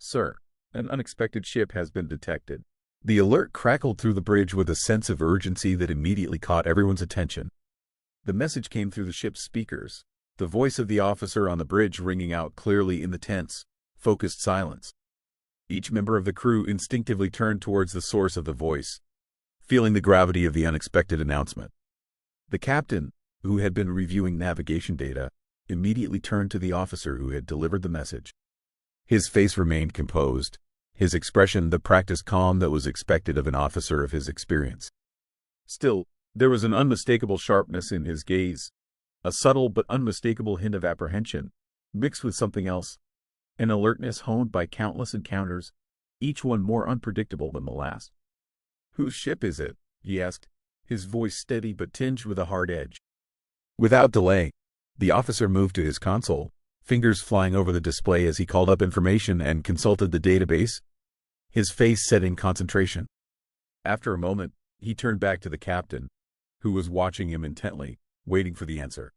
Sir, an unexpected ship has been detected. The alert crackled through the bridge with a sense of urgency that immediately caught everyone's attention. The message came through the ship's speakers, the voice of the officer on the bridge ringing out clearly in the tense, focused silence. Each member of the crew instinctively turned towards the source of the voice, feeling the gravity of the unexpected announcement. The captain, who had been reviewing navigation data, immediately turned to the officer who had delivered the message. His face remained composed, his expression the practiced calm that was expected of an officer of his experience. Still, there was an unmistakable sharpness in his gaze, a subtle but unmistakable hint of apprehension, mixed with something else, an alertness honed by countless encounters, each one more unpredictable than the last. "Whose ship is it?" he asked, his voice steady but tinged with a hard edge. Without delay, the officer moved to his console, fingers flying over the display as he called up information and consulted the database, his face set in concentration. After a moment, he turned back to the captain, who was watching him intently, waiting for the answer.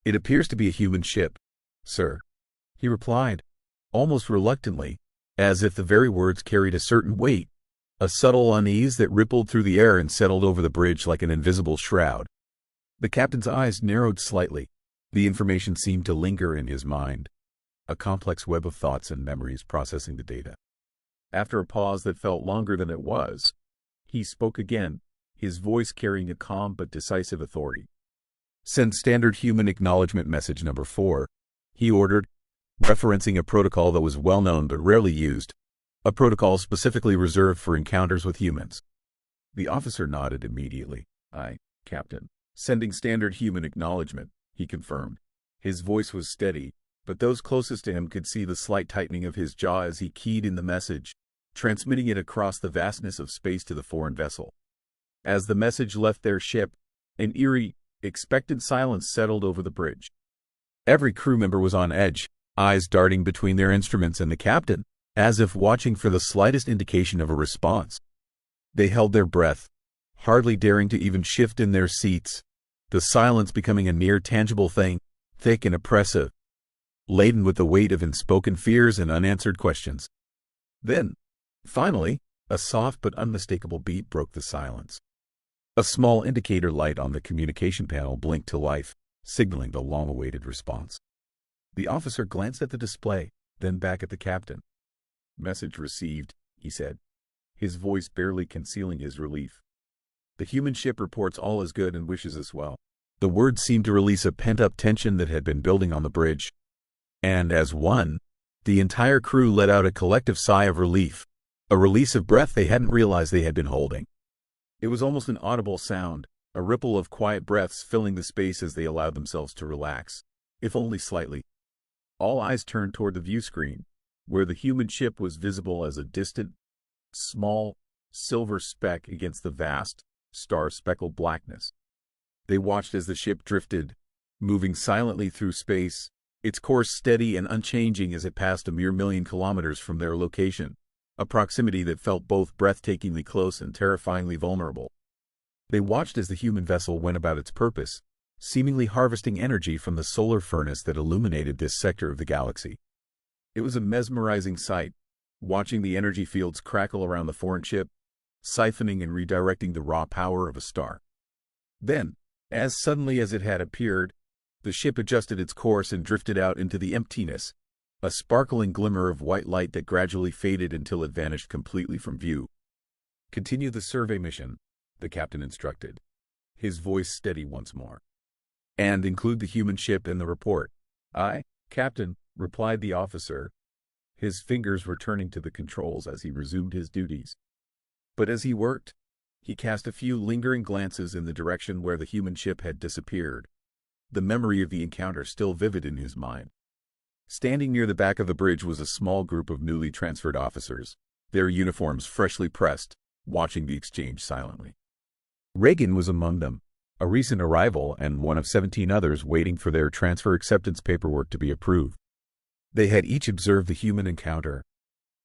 "It appears to be a human ship, sir," he replied, almost reluctantly, as if the very words carried a certain weight, a subtle unease that rippled through the air and settled over the bridge like an invisible shroud. The captain's eyes narrowed slightly. The information seemed to linger in his mind, a complex web of thoughts and memories processing the data. After a pause that felt longer than it was, he spoke again, his voice carrying a calm but decisive authority. "Send standard human acknowledgement message number 4, he ordered, referencing a protocol that was well known but rarely used, a protocol specifically reserved for encounters with humans. The officer nodded immediately. "Aye, Captain. Sending standard human acknowledgement," he confirmed. His voice was steady, but those closest to him could see the slight tightening of his jaw as he keyed in the message, transmitting it across the vastness of space to the foreign vessel. As the message left their ship, an eerie, expectant silence settled over the bridge. Every crew member was on edge, eyes darting between their instruments and the captain, as if watching for the slightest indication of a response. They held their breath, hardly daring to even shift in their seats, the silence becoming a near tangible thing, thick and oppressive, laden with the weight of unspoken fears and unanswered questions. Then, finally, a soft but unmistakable beat broke the silence. A small indicator light on the communication panel blinked to life, signaling the long-awaited response. The officer glanced at the display, then back at the captain. "Message received," he said, his voice barely concealing his relief. "The human ship reports all is good and wishes us well." The words seemed to release a pent-up tension that had been building on the bridge. And as one, the entire crew let out a collective sigh of relief, a release of breath they hadn't realized they had been holding. It was almost an audible sound, a ripple of quiet breaths filling the space as they allowed themselves to relax, if only slightly. All eyes turned toward the view screen, where the human ship was visible as a distant, small, silver speck against the vast, star-speckled blackness. They watched as the ship drifted, moving silently through space, its course steady and unchanging as it passed a mere 1,000,000 kilometers from their location, a proximity that felt both breathtakingly close and terrifyingly vulnerable. They watched as the human vessel went about its purpose, seemingly harvesting energy from the solar furnace that illuminated this sector of the galaxy. It was a mesmerizing sight, watching the energy fields crackle around the foreign ship, siphoning and redirecting the raw power of a star. Then, as suddenly as it had appeared, the ship adjusted its course and drifted out into the emptiness, a sparkling glimmer of white light that gradually faded until it vanished completely from view. "Continue the survey mission," the captain instructed, his voice steady once more. "And include the human ship in the report." "Aye, Captain," replied the officer, his fingers returning to the controls as he resumed his duties. But as he worked, he cast a few lingering glances in the direction where the human ship had disappeared, the memory of the encounter still vivid in his mind. Standing near the back of the bridge was a small group of newly transferred officers, their uniforms freshly pressed, watching the exchange silently. Reagan was among them, a recent arrival and one of 17 others waiting for their transfer acceptance paperwork to be approved. They had each observed the human encounter,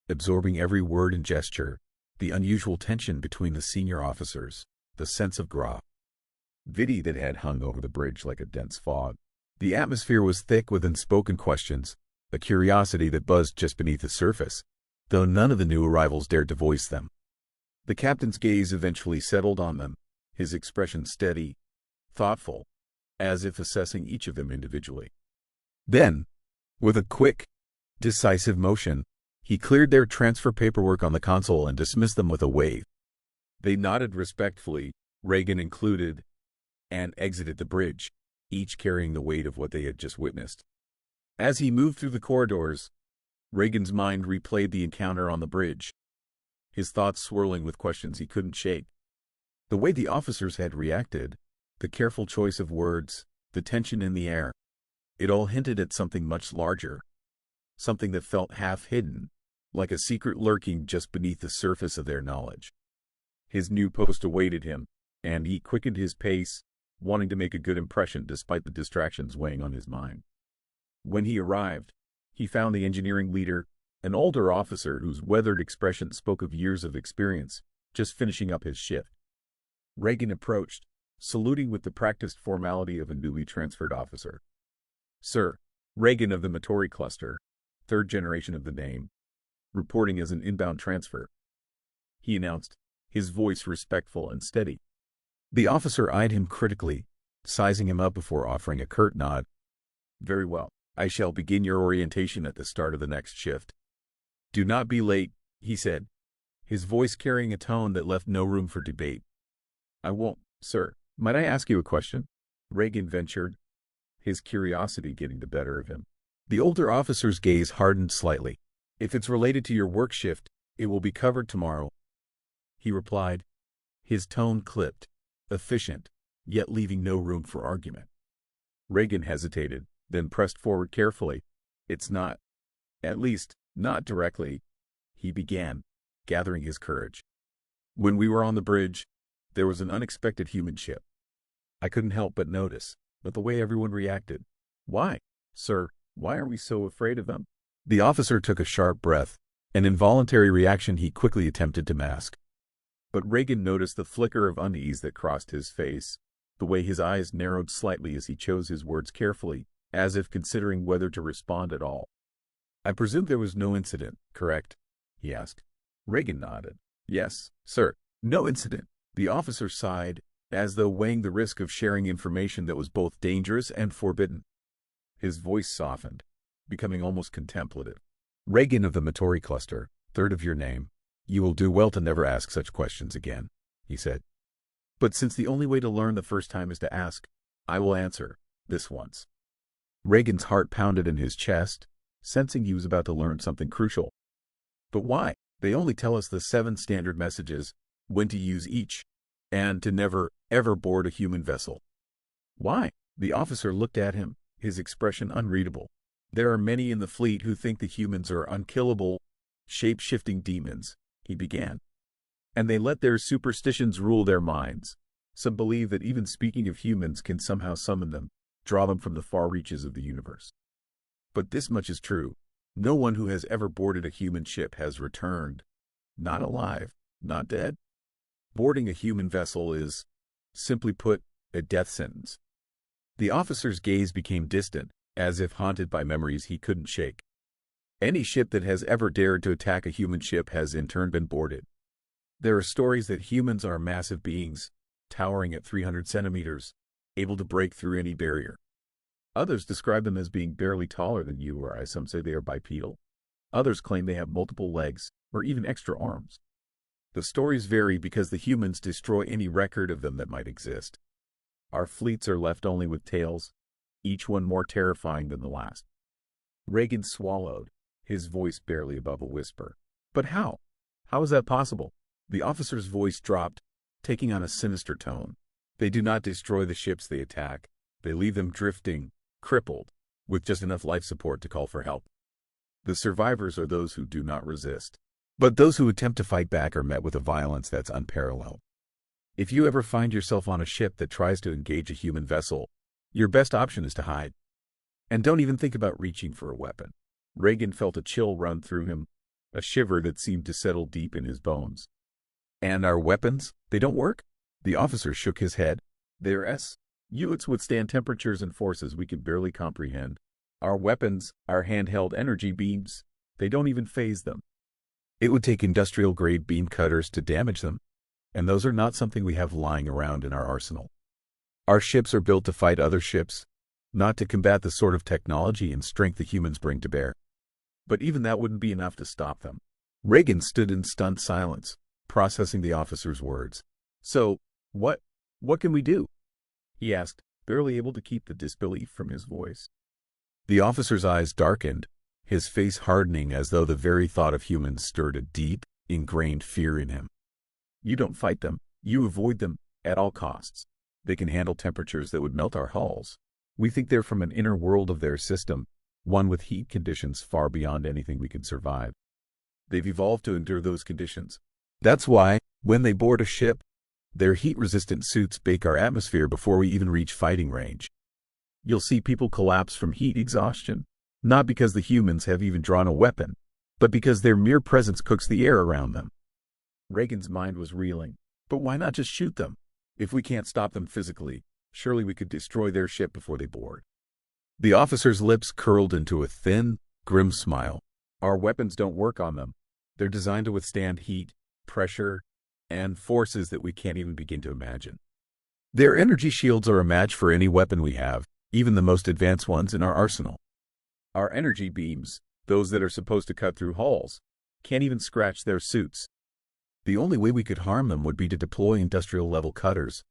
absorbing every word and gesture, the unusual tension between the senior officers, the sense of gravity that had hung over the bridge like a dense fog. The atmosphere was thick with unspoken questions, a curiosity that buzzed just beneath the surface, though none of the new arrivals dared to voice them. The captain's gaze eventually settled on them, his expression steady, thoughtful, as if assessing each of them individually. Then, with a quick, decisive motion, he cleared their transfer paperwork on the console and dismissed them with a wave. They nodded respectfully, Reagan included, and exited the bridge, each carrying the weight of what they had just witnessed. As he moved through the corridors, Reagan's mind replayed the encounter on the bridge, his thoughts swirling with questions he couldn't shake. The way the officers had reacted, the careful choice of words, the tension in the air, it all hinted at something much larger, something that felt half-hidden, like a secret lurking just beneath the surface of their knowledge. His new post awaited him, and he quickened his pace, wanting to make a good impression despite the distractions weighing on his mind. When he arrived, he found the engineering leader, an older officer whose weathered expression spoke of years of experience, just finishing up his shift. Reagan approached, saluting with the practiced formality of a newly transferred officer. "Sir, Reagan of the Matori cluster, third generation of the name, reporting as an inbound transfer," he announced, his voice respectful and steady. The officer eyed him critically, sizing him up before offering a curt nod. "Very well. I shall begin your orientation at the start of the next shift. Do not be late," he said, his voice carrying a tone that left no room for debate. "I won't, sir. Might I ask you a question?" Reagan ventured, his curiosity getting the better of him. The older officer's gaze hardened slightly. "If it's related to your work shift, it will be covered tomorrow," he replied, his tone clipped, efficient, yet leaving no room for argument. Reagan hesitated, then pressed forward carefully. "It's not. At least, not directly," he began, gathering his courage. "When we were on the bridge, there was an unexpected human ship. I couldn't help but notice, but the way everyone reacted. Why, sir, why are we so afraid of them?" The officer took a sharp breath, an involuntary reaction he quickly attempted to mask. But Reagan noticed the flicker of unease that crossed his face, the way his eyes narrowed slightly as he chose his words carefully, as if considering whether to respond at all. "I presume there was no incident, correct?" he asked. Reagan nodded. "Yes, sir, no incident." The officer sighed, as though weighing the risk of sharing information that was both dangerous and forbidden. His voice softened, becoming almost contemplative. "Reagan of the Matori cluster, third of your name. You will do well to never ask such questions again," he said. "But since the only way to learn the first time is to ask, I will answer, this once." Reagan's heart pounded in his chest, sensing he was about to learn something crucial. "But why? They only tell us the 7 standard messages, when to use each, and to never, ever board a human vessel." "Why?" The officer looked at him, his expression unreadable. "There are many in the fleet who think the humans are unkillable, shape-shifting demons," he began. "And they let their superstitions rule their minds. Some believe that even speaking of humans can somehow summon them, draw them from the far reaches of the universe. But this much is true. No one who has ever boarded a human ship has returned. Not alive, not dead. Boarding a human vessel is, simply put, a death sentence." The officer's gaze became distant, as if haunted by memories he couldn't shake. Any ship that has ever dared to attack a human ship has in turn been boarded. There are stories that humans are massive beings, towering at 300 centimeters, able to break through any barrier. Others describe them as being barely taller than you or I. Some say they are bipedal. Others claim they have multiple legs, or even extra arms. The stories vary because the humans destroy any record of them that might exist. Our fleets are left only with tales, each one more terrifying than the last. Reagan swallowed, his voice barely above a whisper. "But how? How is that possible?" The officer's voice dropped, taking on a sinister tone. "They do not destroy the ships they attack. They leave them drifting, crippled, with just enough life support to call for help. The survivors are those who do not resist. But those who attempt to fight back are met with a violence that's unparalleled. If you ever find yourself on a ship that tries to engage a human vessel, your best option is to hide. And don't even think about reaching for a weapon." Reagan felt a chill run through him, a shiver that seemed to settle deep in his bones. "And our weapons? They don't work?" The officer shook his head. "Their units withstand temperatures and forces we can barely comprehend. Our weapons, our handheld energy beams, they don't even phase them. It would take industrial-grade beam cutters to damage them, and those are not something we have lying around in our arsenal. Our ships are built to fight other ships, not to combat the sort of technology and strength the humans bring to bear. But even that wouldn't be enough to stop them. Reagan stood in stunned silence, processing the officer's words. "So, what can we do?" he asked, barely able to keep the disbelief from his voice. The officer's eyes darkened, his face hardening as though the very thought of humans stirred a deep, ingrained fear in him. "You don't fight them. You avoid them at all costs. They can handle temperatures that would melt our hulls. We think they're from an inner world of their system, one with heat conditions far beyond anything we can survive. They've evolved to endure those conditions. That's why, when they board a ship, their heat-resistant suits bake our atmosphere before we even reach fighting range. You'll see people collapse from heat exhaustion, not because the humans have even drawn a weapon, but because their mere presence cooks the air around them." Reagan's mind was reeling. But why not just shoot them? If we can't stop them physically, surely we could destroy their ship before they board. The officer's lips curled into a thin, grim smile. "Our weapons don't work on them. They're designed to withstand heat, pressure, and forces that we can't even begin to imagine. Their energy shields are a match for any weapon we have, even the most advanced ones in our arsenal. Our energy beams, those that are supposed to cut through hulls, can't even scratch their suits. The only way we could harm them would be to deploy industrial-level cutters,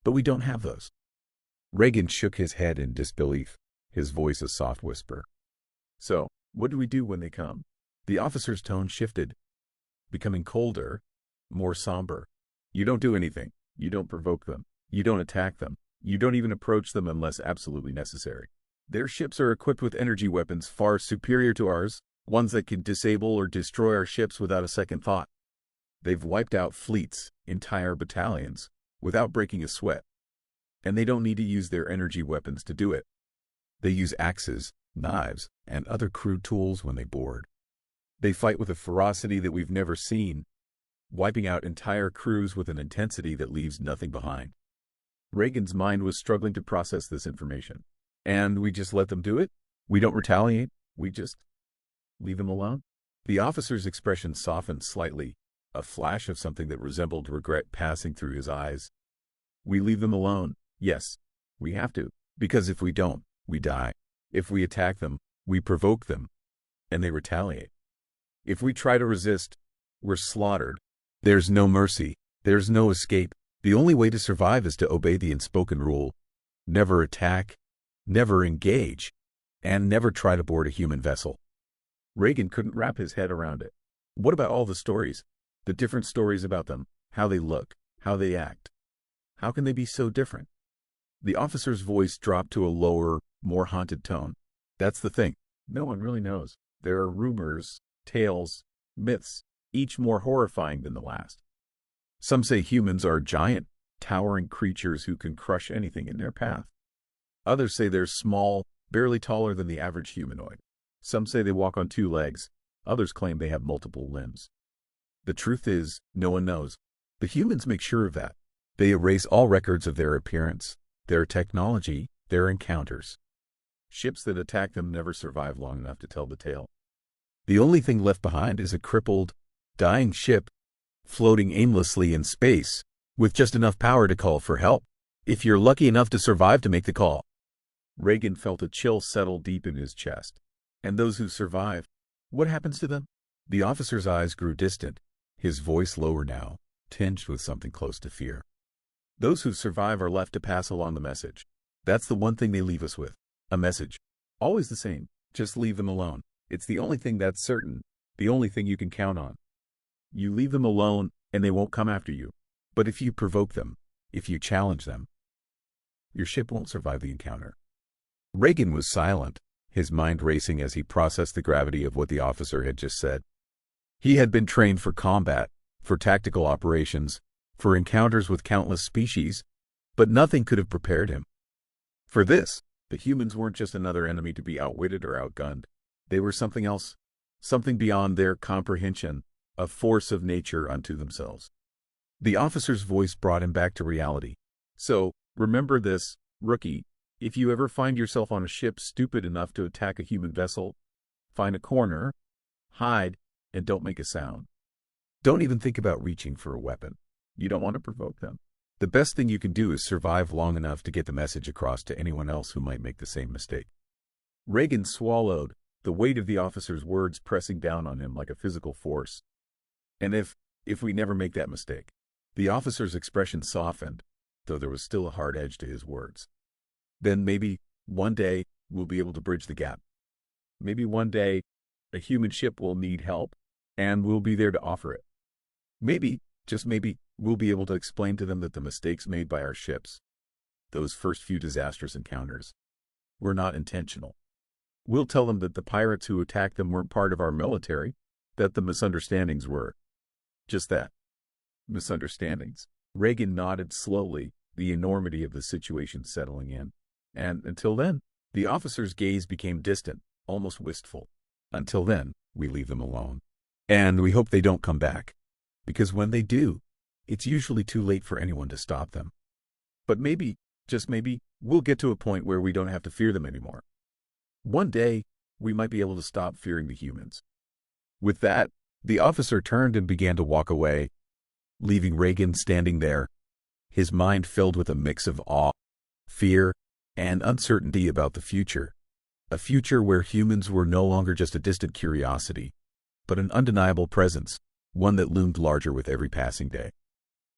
but we don't have those." Reagan shook his head in disbelief, his voice a soft whisper. "So, what do we do when they come?" The officer's tone shifted, becoming colder, more somber. "You don't do anything. You don't provoke them. You don't attack them. You don't even approach them unless absolutely necessary. Their ships are equipped with energy weapons far superior to ours, ones that can disable or destroy our ships without a second thought. They've wiped out fleets, entire battalions, without breaking a sweat. And they don't need to use their energy weapons to do it. They use axes, knives, and other crude tools when they board. They fight with a ferocity that we've never seen, wiping out entire crews with an intensity that leaves nothing behind." Reagan's mind was struggling to process this information. "And we just let them do it? We don't retaliate? We just leave them alone?" The officer's expression softened slightly, a flash of something that resembled regret passing through his eyes. "We leave them alone. Yes, we have to, because if we don't, we die. If we attack them, we provoke them, and they retaliate. If we try to resist, we're slaughtered. There's no mercy. There's no escape. The only way to survive is to obey the unspoken rule: never attack, never engage, and never try to board a human vessel." Reagan couldn't wrap his head around it. What about all the stories? The different stories about them, how they look, how they act. How can they be so different? The officer's voice dropped to a lower, more haunted tone. "That's the thing. No one really knows. There are rumors, tales, myths, each more horrifying than the last. Some say humans are giant, towering creatures who can crush anything in their path. Others say they're small, barely taller than the average humanoid. Some say they walk on 2 legs. Others claim they have multiple limbs. The truth is, no one knows. The humans make sure of that. They erase all records of their appearance, their technology, their encounters. Ships that attack them never survive long enough to tell the tale. The only thing left behind is a crippled, dying ship, floating aimlessly in space, with just enough power to call for help, if you're lucky enough to survive to make the call." Reagan felt a chill settle deep in his chest. "And those who survive, what happens to them?" The officer's eyes grew distant, his voice lower now, tinged with something close to fear. "Those who survive are left to pass along the message. That's the one thing they leave us with. A message. Always the same. Just leave them alone. It's the only thing that's certain, the only thing you can count on. You leave them alone, and they won't come after you. But if you provoke them, if you challenge them, your ship won't survive the encounter." Reagan was silent, his mind racing as he processed the gravity of what the officer had just said. He had been trained for combat, for tactical operations, for encounters with countless species, but nothing could have prepared him. For this, the humans weren't just another enemy to be outwitted or outgunned. They were something else, something beyond their comprehension, a force of nature unto themselves. The officer's voice brought him back to reality. "So, remember this, rookie. If you ever find yourself on a ship stupid enough to attack a human vessel, find a corner, hide, and don't make a sound. Don't even think about reaching for a weapon. You don't want to provoke them. The best thing you can do is survive long enough to get the message across to anyone else who might make the same mistake. Reagan swallowed, the weight of the officer's words pressing down on him like a physical force. And if we never make that mistake? The officer's expression softened, though there was still a hard edge to his words. Then maybe, one day, we'll be able to bridge the gap. Maybe one day, a human ship will need help, and we'll be there to offer it. Maybe, just maybe, we'll be able to explain to them that the mistakes made by our ships, those first few disastrous encounters, were not intentional. We'll tell them that the pirates who attacked them weren't part of our military, that the misunderstandings were. Just that. Misunderstandings. Reagan nodded slowly, the enormity of the situation settling in. And until then, the officer's gaze became distant, almost wistful. Until then, we leave them alone. And we hope they don't come back. Because when they do, it's usually too late for anyone to stop them. But maybe, just maybe, we'll get to a point where we don't have to fear them anymore. One day, we might be able to stop fearing the humans. With that, the officer turned and began to walk away, leaving Reagan standing there, his mind filled with a mix of awe, fear, and uncertainty about the future. A future where humans were no longer just a distant curiosity, but an undeniable presence, one that loomed larger with every passing day.